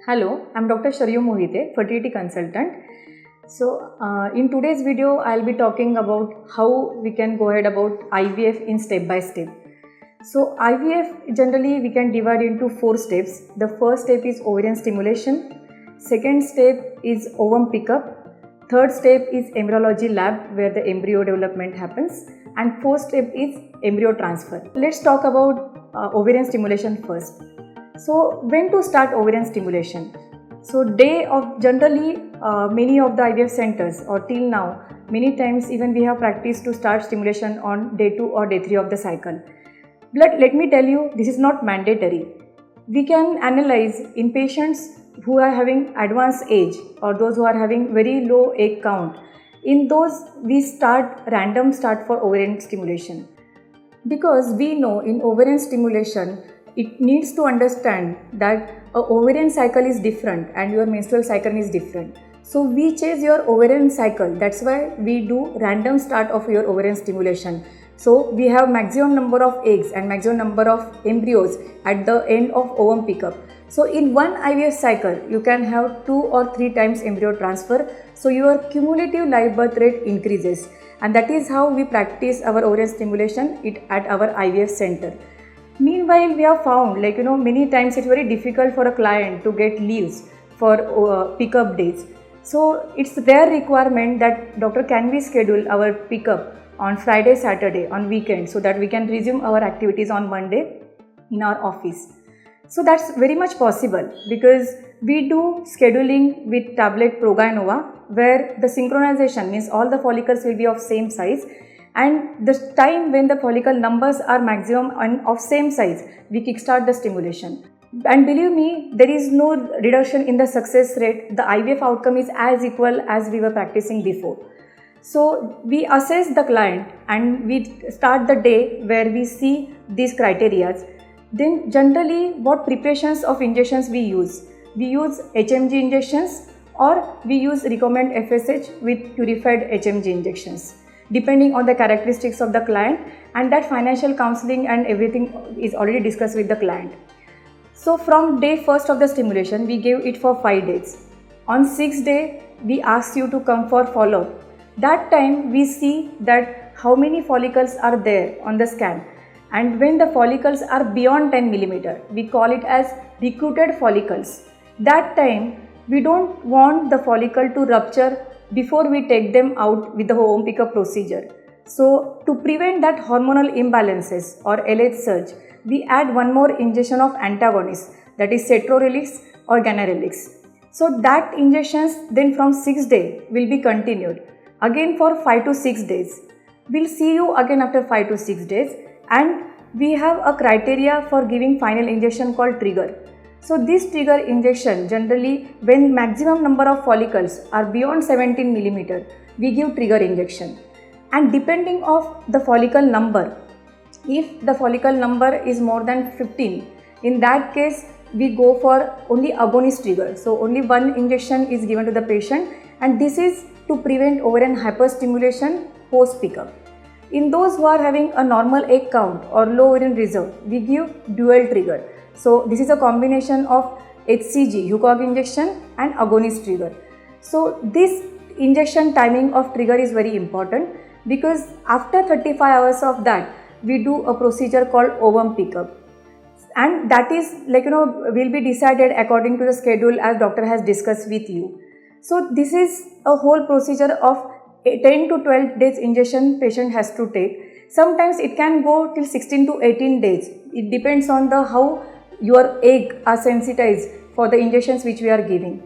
Hello, I'm Dr. Sharyu Mohite, fertility consultant. In today's video, I'll be talking about how we can go ahead about IVF in step by step. So IVF generally we can divide into 4 steps. The first step is ovarian stimulation. Second step is ovum pickup. Third step is embryology lab where the embryo development happens. And fourth step is embryo transfer. Let's talk about ovarian stimulation first. So when to start ovarian stimulation? So day of generally many of the IVF centers or till now many times even we have practiced to start stimulation on day 2 or day 3 of the cycle. But let me tell you, this is not mandatory. We can analyze in patients who are having advanced age or those who are having very low egg count. In those we start random start for ovarian stimulation, because we know in ovarian stimulation it needs to understand that a ovarian cycle is different and your menstrual cycle is different. So we chase your ovarian cycle, that's why we do random start of your ovarian stimulation. So we have maximum number of eggs and maximum number of embryos at the end of ovum pickup. So in one IVF cycle you can have 2 or 3 times embryo transfer, so your cumulative live birth rate increases, and that is how we practice our ovarian stimulation at our IVF center. Meanwhile, we have found many times it's very difficult for a client to get leaves for pickup days. So it's their requirement that doctor, can we schedule our pickup on Friday, Saturday, on weekend, so that we can resume our activities on Monday in our office. So that's very much possible because we do scheduling with tablet Proguanova, where the synchronization means all the follicles will be of same size, and the time when the follicle numbers are maximum and of same size, we kickstart the stimulation. And believe me, there is no reduction in the success rate. The IVF outcome is as equal as we were practicing before. So we assess the client and we start the day where we see these criteria. Then generally what preparations of injections we use? We use HMG injections or we use recombinant FSH with purified HMG injections, depending on the characteristics of the client, and that financial counseling and everything is already discussed with the client. So from day first of the stimulation, we gave it for 5 days. On 6th day, we ask you to come for follow-up. That time we see that how many follicles are there on the scan, and when the follicles are beyond 10 millimeter, we call it as recruited follicles. That time we don't want the follicle to rupture before we take them out with the ovum pickup procedure. So to prevent that hormonal imbalances or LH surge, we add one more injection of antagonist, that is cetrorelix or ganirelix. So that injections then from 6th day will be continued again for 5 to 6 days. We'll see you again after 5 to 6 days, and we have a criteria for giving final injection called trigger. So this trigger injection generally when maximum number of follicles are beyond 17 millimeter, we give trigger injection. And depending of the follicle number, if the follicle number is more than 15, in that case we go for only agonist trigger. So only one injection is given to the patient, and this is to prevent ovarian hyperstimulation post pickup. In those who are having a normal egg count or low ovarian reserve, we give dual trigger. So this is a combination of HCG, Hucog injection, and agonist trigger. So this injection timing of trigger is very important, because after 35 hours of that, we do a procedure called ovum pickup. And that is will be decided according to the schedule as doctor has discussed with you. So this is a whole procedure of 10 to 12 days injection patient has to take. Sometimes it can go till 16 to 18 days. It depends on how your egg are sensitized for the injections which we are giving.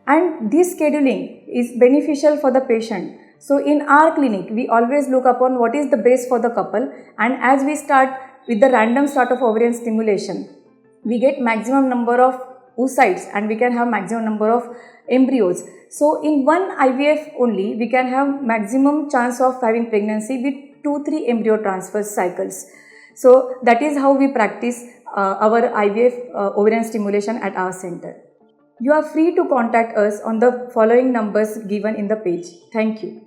And this scheduling is beneficial for the patient. So in our clinic, we always look upon what is the best for the couple, and as we start with the random start of ovarian stimulation, we get maximum number of oocytes and we can have maximum number of embryos. So in one IVF only, we can have maximum chance of having pregnancy with 2-3 embryo transfer cycles. So that is how we practice our IVF ovarian stimulation at our center. You are free to contact us on the following numbers given in the page. Thank you.